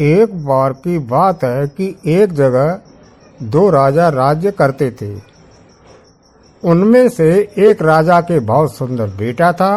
एक बार की बात है कि एक जगह दो राजा राज्य करते थे। उनमें से एक राजा के बहुत सुंदर बेटा था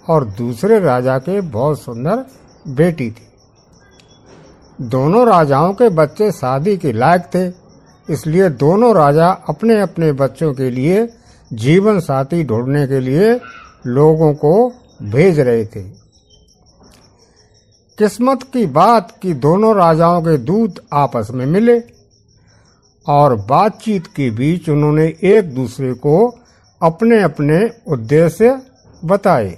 और दूसरे राजा के बहुत सुंदर बेटी थी। दोनों राजाओं के बच्चे शादी के लायक थे, इसलिए दोनों राजा अपने अपने बच्चों के लिए जीवन साथी ढूंढने के लिए लोगों को भेज रहे थे। किस्मत की बात कि दोनों राजाओं के दूत आपस में मिले और बातचीत के बीच उन्होंने एक दूसरे को अपने अपने उद्देश्य बताए।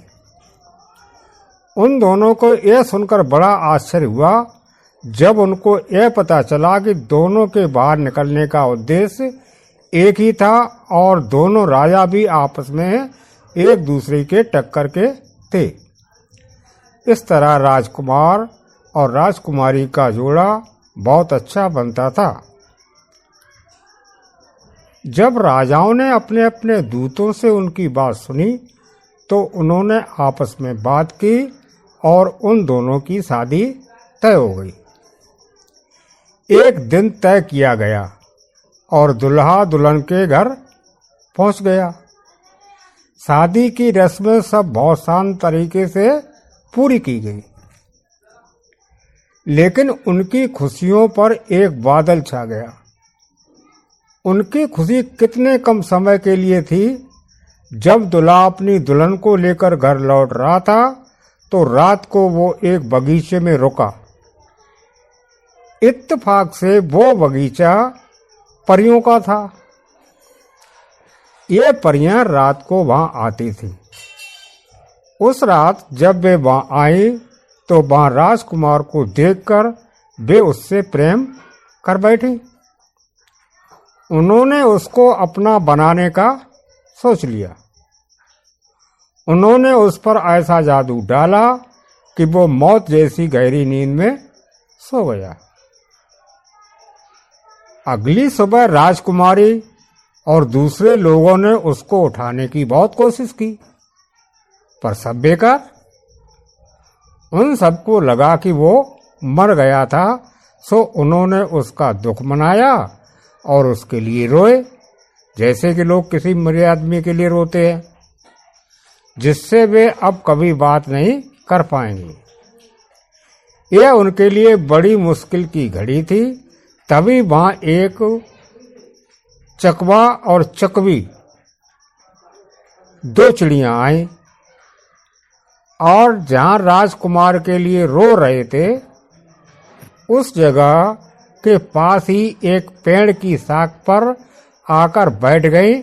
उन दोनों को यह सुनकर बड़ा आश्चर्य हुआ जब उनको यह पता चला कि दोनों के बाहर निकलने का उद्देश्य एक ही था और दोनों राजा भी आपस में एक दूसरे के टक्कर के थे। इस तरह राजकुमार और राजकुमारी का जोड़ा बहुत अच्छा बनता था। जब राजाओं ने अपने अपने दूतों से उनकी बात सुनी तो उन्होंने आपस में बात की और उन दोनों की शादी तय हो गई। एक दिन तय किया गया और दुल्हा दुल्हन के घर पहुंच गया। शादी की रस्में सब बहुत शांत तरीके से पूरी की गई, लेकिन उनकी खुशियों पर एक बादल छा गया। उनकी खुशी कितने कम समय के लिए थी। जब दूल्हा अपनी दुल्हन को लेकर घर लौट रहा था तो रात को वो एक बगीचे में रुका। इत्तेफाक से वो बगीचा परियों का था। ये परियां रात को वहां आती थीं। उस रात जब वे वहां आई तो वहां राजकुमार को देखकर वे उससे प्रेम कर बैठी। उन्होंने उसको अपना बनाने का सोच लिया। उन्होंने उस पर ऐसा जादू डाला कि वो मौत जैसी गहरी नींद में सो गया। अगली सुबह राजकुमारी और दूसरे लोगों ने उसको उठाने की बहुत कोशिश की, पर सब बेकार। उन सबको लगा कि वो मर गया था, सो उन्होंने उसका दुख मनाया और उसके लिए रोए, जैसे कि लोग किसी मरे आदमी के लिए रोते हैं, जिससे वे अब कभी बात नहीं कर पाएंगे। यह उनके लिए बड़ी मुश्किल की घड़ी थी। तभी वहां एक चकवा और चकवी दो चिड़ियां आई और जहां राजकुमार के लिए रो रहे थे उस जगह के पास ही एक पेड़ की शाख पर आकर बैठ गई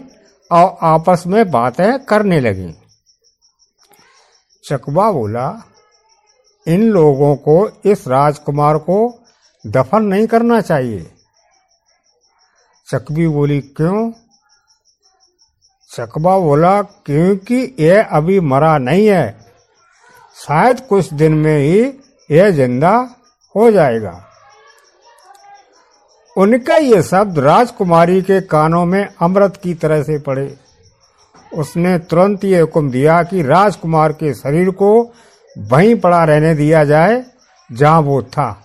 और आपस में बातें करने लगी। चकवा बोला, इन लोगों को इस राजकुमार को दफन नहीं करना चाहिए। चकवी बोली, क्यों? चकवा बोला, क्योंकि यह अभी मरा नहीं है, शायद कुछ दिन में ही यह जिंदा हो जाएगा। उनका ये शब्द राजकुमारी के कानों में अमृत की तरह से पड़े। उसने तुरंत ये हुक्म दिया कि राजकुमार के शरीर को वहीं पड़ा रहने दिया जाए जहां वो था।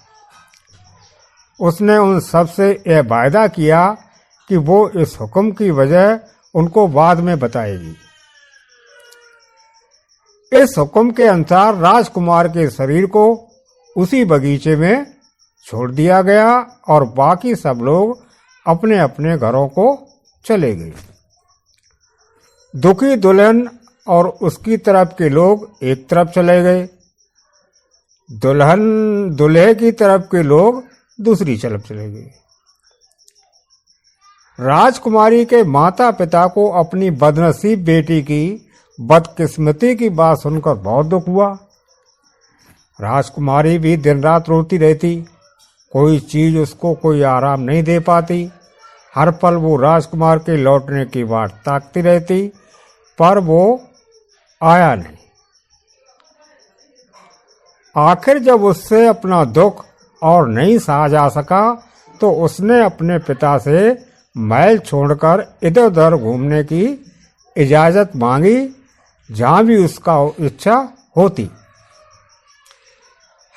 उसने उन सबसे यह वायदा किया कि वो इस हुक्म की वजह उनको बाद में बताएगी। इस हुक्म के अनुसार राजकुमार के शरीर को उसी बगीचे में छोड़ दिया गया और बाकी सब लोग अपने अपने घरों को चले गए। दुखी दुल्हन और उसकी तरफ के लोग एक तरफ चले गए, दुल्हन दूल्हे की तरफ के लोग दूसरी तरफ चले गए। राजकुमारी के माता पिता को अपनी बदनसीब बेटी की बदकिस्मती की बात सुनकर बहुत दुख हुआ। राजकुमारी भी दिन रात रोती रहती, कोई चीज उसको कोई आराम नहीं दे पाती। हर पल वो राजकुमार के लौटने की बाट ताकती रहती, पर वो आया नहीं। आखिर जब उससे अपना दुख और नहीं सहा जा सका तो उसने अपने पिता से महल छोड़कर इधर उधर घूमने की इजाजत मांगी, जहां भी उसका इच्छा होती।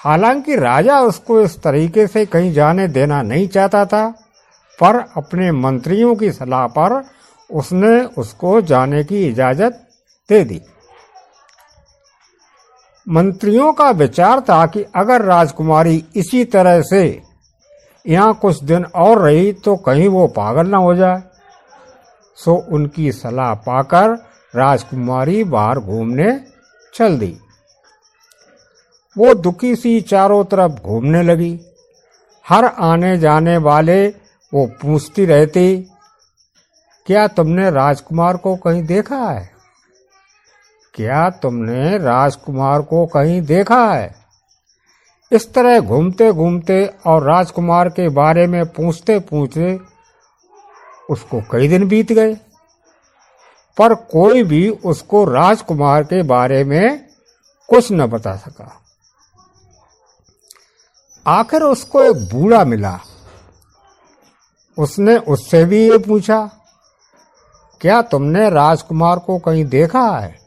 हालांकि राजा उसको इस तरीके से कहीं जाने देना नहीं चाहता था, पर अपने मंत्रियों की सलाह पर उसने उसको जाने की इजाजत दे दी। मंत्रियों का विचार था कि अगर राजकुमारी इसी तरह से यहाँ कुछ दिन और रही तो कहीं वो पागल ना हो जाए। सो उनकी सलाह पाकर राजकुमारी बाहर घूमने चल दी। वो दुखी सी चारों तरफ घूमने लगी। हर आने जाने वाले वो पूछती रहती, क्या तुमने राजकुमार को कहीं देखा है? क्या तुमने राजकुमार को कहीं देखा है? इस तरह घूमते घूमते और राजकुमार के बारे में पूछते पूछते उसको कई दिन बीत गए, पर कोई भी उसको राजकुमार के बारे में कुछ न बता सका। आखिर उसको एक बूढ़ा मिला। उसने उससे भी ये पूछा, क्या तुमने राजकुमार को कहीं देखा है?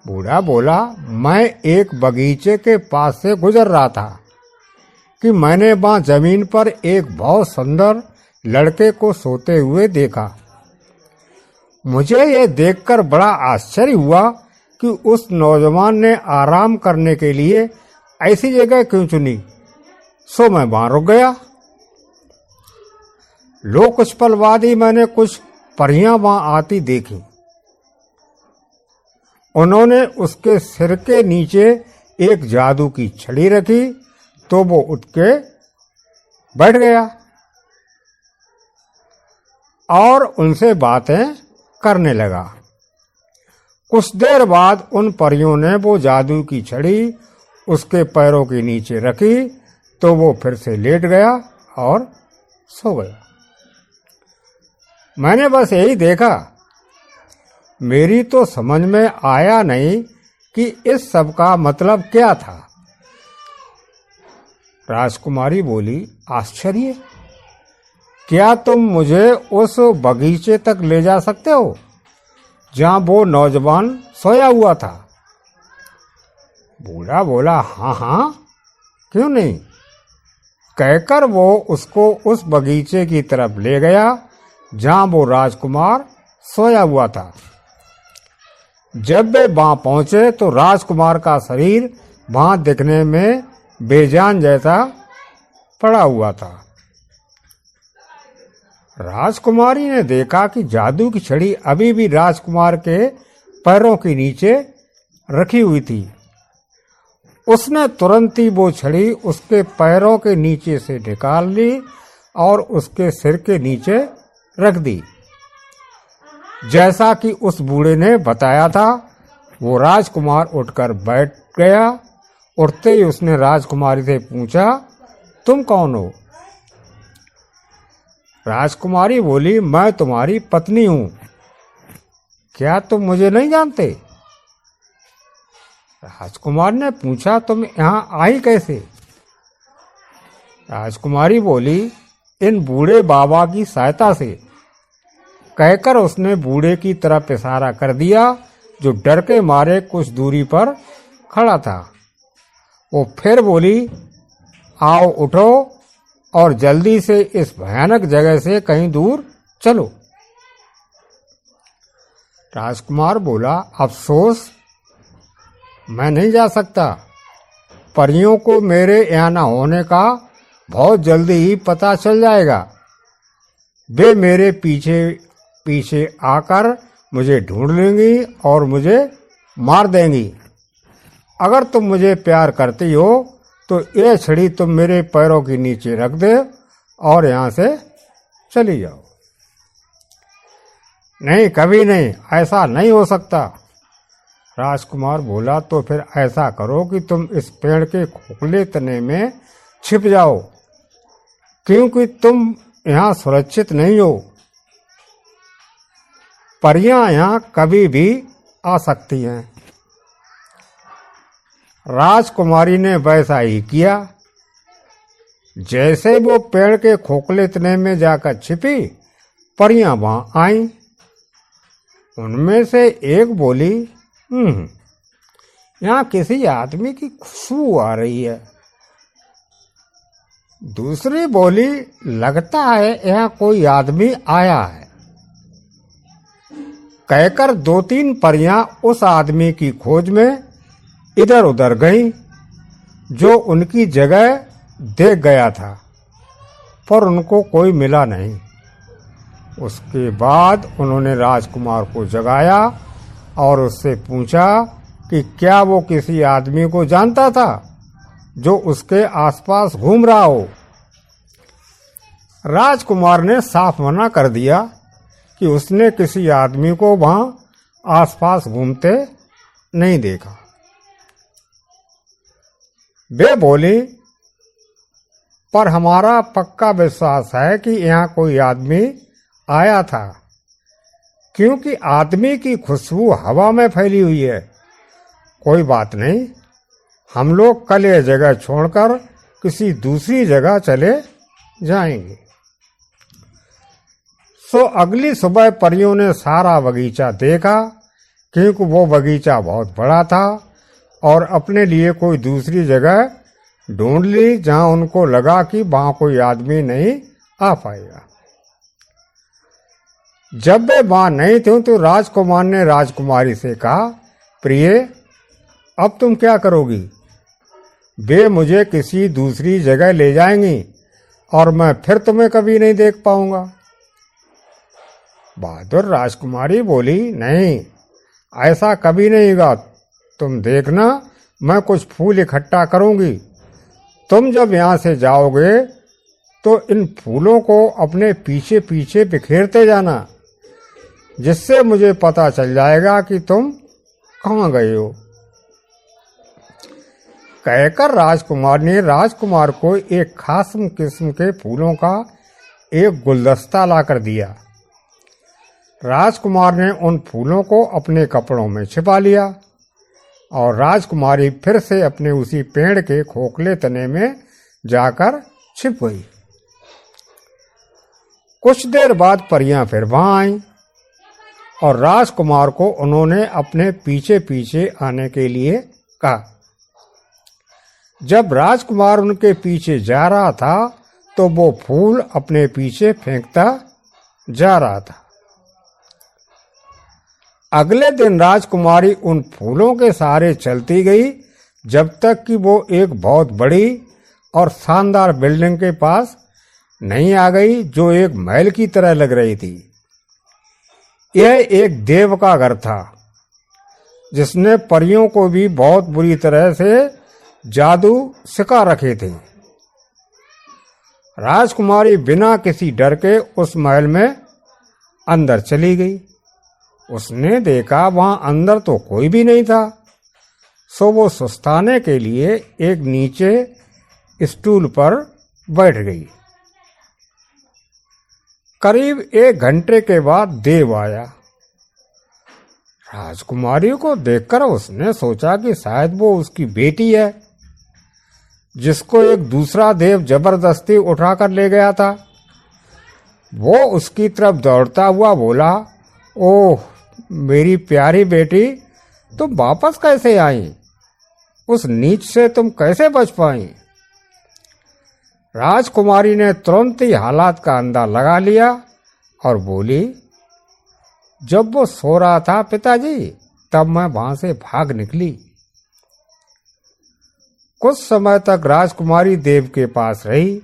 बूढ़ा बोला, मैं एक बगीचे के पास से गुजर रहा था कि मैंने वहां जमीन पर एक बहुत सुंदर लड़के को सोते हुए देखा। मुझे यह देखकर बड़ा आश्चर्य हुआ कि उस नौजवान ने आराम करने के लिए ऐसी जगह क्यों चुनी। सो मैं वहां रुक गया। लो कुछ पल बाद ही मैंने कुछ परियां वहां आती देखी। उन्होंने उसके सिर के नीचे एक जादू की छड़ी रखी तो वो उठ के बैठ गया और उनसे बातें करने लगा। कुछ देर बाद उन परियों ने वो जादू की छड़ी उसके पैरों के नीचे रखी तो वो फिर से लेट गया और सो गया। मैंने बस यही देखा। मेरी तो समझ में आया नहीं कि इस सब का मतलब क्या था। राजकुमारी बोली, आश्चर्य, क्या तुम मुझे उस बगीचे तक ले जा सकते हो जहां वो नौजवान सोया हुआ था? बूढ़ा बोला, हाँ हाँ, क्यों नहीं। कहकर वो उसको उस बगीचे की तरफ ले गया जहां वो राजकुमार सोया हुआ था। जब वे वहां पहुंचे तो राजकुमार का शरीर वहां दिखने में बेजान जैसा पड़ा हुआ था। राजकुमारी ने देखा कि जादू की छड़ी अभी भी राजकुमार के पैरों के नीचे रखी हुई थी। उसने तुरंत ही वो छड़ी उसके पैरों के नीचे से निकाल ली और उसके सिर के नीचे रख दी। जैसा कि उस बूढ़े ने बताया था, वो राजकुमार उठकर बैठ गया। उठते ही उसने राजकुमारी से पूछा, तुम कौन हो? राजकुमारी बोली, मैं तुम्हारी पत्नी हूं। क्या तुम मुझे नहीं जानते? राजकुमार ने पूछा, तुम यहां आई कैसे? राजकुमारी बोली, इन बूढ़े बाबा की सहायता से। कहकर उसने बूढ़े की तरफ इशारा कर दिया जो डर के मारे कुछ दूरी पर खड़ा था। वो फिर बोली, आओ उठो और जल्दी से इस भयानक जगह से कहीं दूर चलो। राजकुमार बोला, अफसोस, मैं नहीं जा सकता। परियों को मेरे यहाँ न होने का बहुत जल्दी ही पता चल जाएगा। वे मेरे पीछे पीछे आकर मुझे ढूंढ लेंगी और मुझे मार देंगी। अगर तुम मुझे प्यार करती हो तो ये छड़ी तुम मेरे पैरों के नीचे रख दे और यहाँ से चली जाओ। नहीं, कभी नहीं, ऐसा नहीं हो सकता। राजकुमार बोला, तो फिर ऐसा करो कि तुम इस पेड़ के खोखले तने में छिप जाओ, क्योंकि तुम यहाँ सुरक्षित नहीं हो। परियां यहाँ कभी भी आ सकती हैं। राजकुमारी ने वैसा ही किया। जैसे वो पेड़ के खोखले तने में जाकर छिपी, परियां वहां आईं। उनमें से एक बोली, यहाँ किसी आदमी की खुशबू आ रही है। दूसरी बोली, लगता है यहाँ कोई आदमी आया है। कहकर 2-3 परियां उस आदमी की खोज में इधर उधर गईं, जो उनकी जगह देख गया था, पर उनको कोई मिला नहीं। उसके बाद उन्होंने राजकुमार को जगाया और उससे पूछा कि क्या वो किसी आदमी को जानता था जो उसके आसपास घूम रहा हो। राजकुमार ने साफ मना कर दिया कि उसने किसी आदमी को वहां आसपास घूमते नहीं देखा। वे बोली, पर हमारा पक्का विश्वास है कि यहाँ कोई आदमी आया था, क्योंकि आदमी की खुशबू हवा में फैली हुई है। कोई बात नहीं, हम लोग कल यह जगह छोड़कर किसी दूसरी जगह चले जाएंगे। सो अगली सुबह परियों ने सारा बगीचा देखा, क्योंकि वो बगीचा बहुत बड़ा था, और अपने लिए कोई दूसरी जगह ढूंढ ली जहां उनको लगा कि वहां कोई आदमी नहीं आ पाएगा। जब वे वहां नहीं थे तो राजकुमार ने राजकुमारी से कहा, प्रिय, अब तुम क्या करोगी? वे मुझे किसी दूसरी जगह ले जाएंगी और मैं फिर तुम्हें कभी नहीं देख पाऊंगा। बहादुर राजकुमारी बोली, नहीं, ऐसा कभी नहीं होगा। तुम देखना, मैं कुछ फूल इकट्ठा करूंगी। तुम जब यहाँ से जाओगे तो इन फूलों को अपने पीछे पीछे बिखेरते जाना, जिससे मुझे पता चल जाएगा कि तुम कहाँ गए हो। कहकर राजकुमार ने राजकुमार को एक खास किस्म के फूलों का एक गुलदस्ता लाकर दिया। राजकुमार ने उन फूलों को अपने कपड़ों में छिपा लिया और राजकुमारी फिर से अपने उसी पेड़ के खोखले तने में जाकर छिप गई। कुछ देर बाद परियां फिर वहां आईं और राजकुमार को उन्होंने अपने पीछे पीछे आने के लिए कहा। जब राजकुमार उनके पीछे जा रहा था तो वो फूल अपने पीछे फेंकता जा रहा था। अगले दिन राजकुमारी उन फूलों के सहारे चलती गई जब तक कि वो एक बहुत बड़ी और शानदार बिल्डिंग के पास नहीं आ गई, जो एक महल की तरह लग रही थी। यह एक देव का घर था, जिसने परियों को भी बहुत बुरी तरह से जादू सिखा रखे थे। राजकुमारी बिना किसी डर के उस महल में अंदर चली गई। उसने देखा वहां अंदर तो कोई भी नहीं था, सो वो सुस्ताने के लिए एक नीचे स्टूल पर बैठ गई। करीब 1 घंटे के बाद देव आया। राजकुमारी को देखकर उसने सोचा कि शायद वो उसकी बेटी है, जिसको एक दूसरा देव जबरदस्ती उठाकर ले गया था। वो उसकी तरफ दौड़ता हुआ बोला, ओह मेरी प्यारी बेटी, तुम वापस कैसे आई? उस नीच से तुम कैसे बच पाई? राजकुमारी ने तुरंत ही हालात का अंदाजा लगा लिया और बोली, जब वो सो रहा था पिताजी, तब मैं वहां से भाग निकली। कुछ समय तक राजकुमारी देव के पास रही।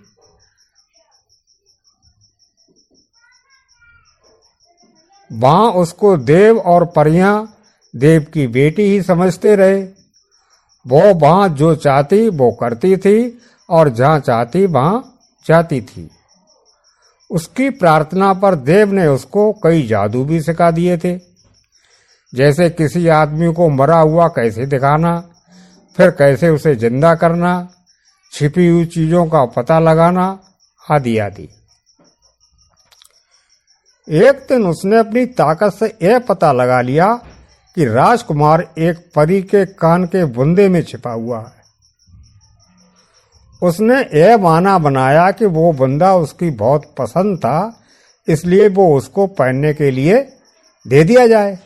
वहां उसको देव और परियां देव की बेटी ही समझते रहे। वो वहां जो चाहती वो करती थी और जहां चाहती वहां जाती थी। उसकी प्रार्थना पर देव ने उसको कई जादू भी सिखा दिए थे, जैसे किसी आदमी को मरा हुआ कैसे दिखाना, फिर कैसे उसे जिंदा करना, छिपी हुई चीजों का पता लगाना, आदि आदि। एक दिन उसने अपनी ताकत से यह पता लगा लिया कि राजकुमार एक परी के कान के बुंदे में छिपा हुआ है। उसने यह बहाना बनाया कि वो बुंदा उसकी बहुत पसंद था, इसलिए वो उसको पहनने के लिए दे दिया जाए।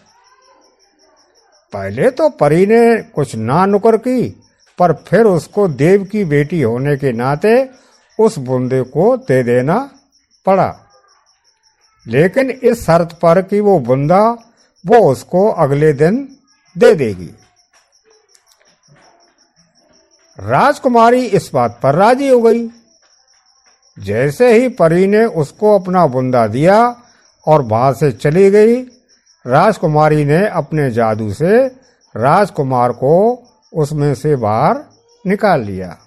पहले तो परी ने कुछ ना नुकर की, पर फिर उसको देव की बेटी होने के नाते उस बूंदे को दे देना पड़ा, लेकिन इस शर्त पर कि वो बूंदा वो उसको अगले दिन दे देगी। राजकुमारी इस बात पर राजी हो गई। जैसे ही परी ने उसको अपना बूंदा दिया और वहां से चली गई, राजकुमारी ने अपने जादू से राजकुमार को उसमें से बाहर निकाल लिया।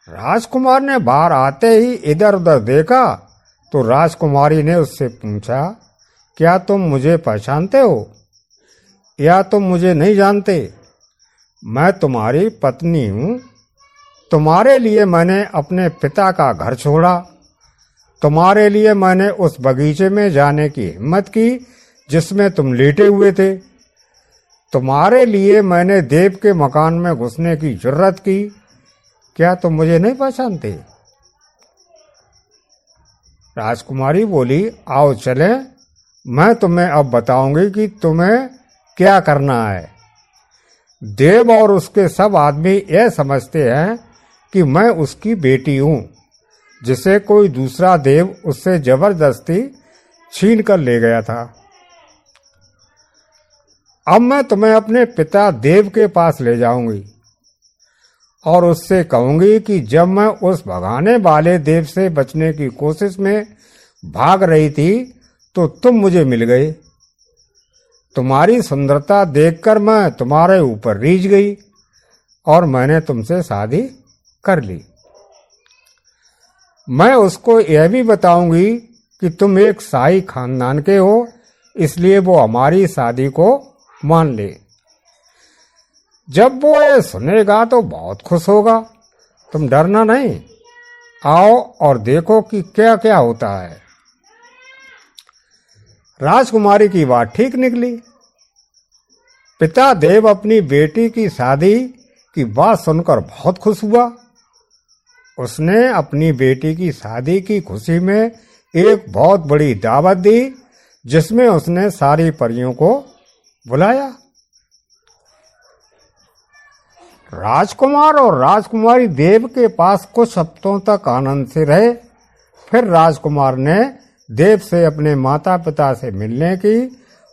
राजकुमार ने बाहर आते ही इधर उधर देखा तो राजकुमारी ने उससे पूछा, क्या तुम मुझे पहचानते हो या तुम मुझे नहीं जानते? मैं तुम्हारी पत्नी हूं। तुम्हारे लिए मैंने अपने पिता का घर छोड़ा। तुम्हारे लिए मैंने उस बगीचे में जाने की हिम्मत की जिसमें तुम लेटे हुए थे। तुम्हारे लिए मैंने देव के मकान में घुसने की जुर्रत की। क्या तुम मुझे नहीं पहचानते? राजकुमारी बोली, आओ चले, मैं तुम्हें अब बताऊंगी कि तुम्हें क्या करना है। देव और उसके सब आदमी यह समझते हैं कि मैं उसकी बेटी हूं, जिसे कोई दूसरा देव उससे जबरदस्ती छीन कर ले गया था। अब मैं तुम्हें अपने पिता देव के पास ले जाऊंगी और उससे कहूंगी कि जब मैं उस भगाने वाले देव से बचने की कोशिश में भाग रही थी तो तुम मुझे मिल गए। तुम्हारी सुंदरता देखकर मैं तुम्हारे ऊपर रीझ गई और मैंने तुमसे शादी कर ली। मैं उसको यह भी बताऊंगी कि तुम एक शाही खानदान के हो, इसलिए वो हमारी शादी को मान ले। जब वो ये सुनेगा तो बहुत खुश होगा। तुम डरना नहीं, आओ और देखो कि क्या क्या होता है। राजकुमारी की बात ठीक निकली। पिता देव अपनी बेटी की शादी की बात सुनकर बहुत खुश हुआ। उसने अपनी बेटी की शादी की खुशी में एक बहुत बड़ी दावत दी, जिसमें उसने सारी परियों को बुलाया। राजकुमार और राजकुमारी देव के पास कुछ हफ्तों तक आनंद से रहे। फिर राजकुमार ने देव से अपने माता पिता से मिलने की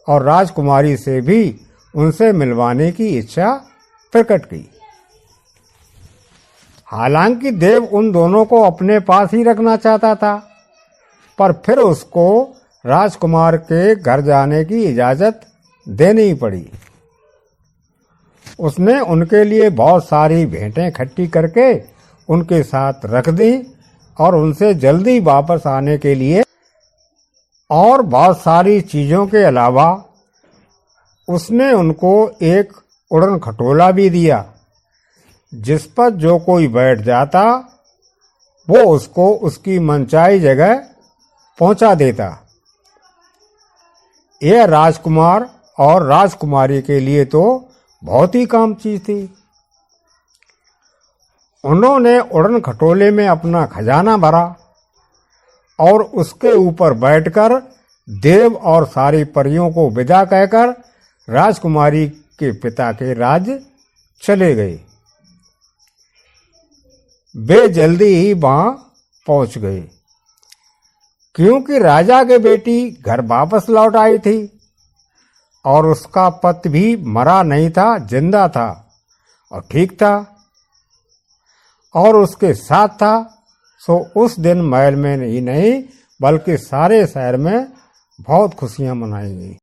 और राजकुमारी से भी उनसे मिलवाने की इच्छा प्रकट की। हालांकि देव उन दोनों को अपने पास ही रखना चाहता था, पर फिर उसको राजकुमार के घर जाने की इजाजत देनी पड़ी। उसने उनके लिए बहुत सारी भेंटें इकट्ठी करके उनके साथ रख दी और उनसे जल्दी वापस आने के लिए और बहुत सारी चीजों के अलावा उसने उनको एक उड़न खटोला भी दिया, जिस पर जो कोई बैठ जाता वो उसको उसकी मनचाही जगह पहुंचा देता। यह राजकुमार और राजकुमारी के लिए तो बहुत ही काम चीज थी। उन्होंने उड़न खटोले में अपना खजाना भरा और उसके ऊपर बैठकर देव और सारी परियों को विदा कहकर राजकुमारी के पिता के राज्य चले गए। वे जल्दी ही वहां पहुंच गए, क्योंकि राजा के बेटी घर वापस लौट आई थी और उसका पति भी मरा नहीं था, जिंदा था और ठीक था और उसके साथ था। सो उस दिन महल में ही नहीं बल्कि सारे शहर में बहुत खुशियां मनाई गई।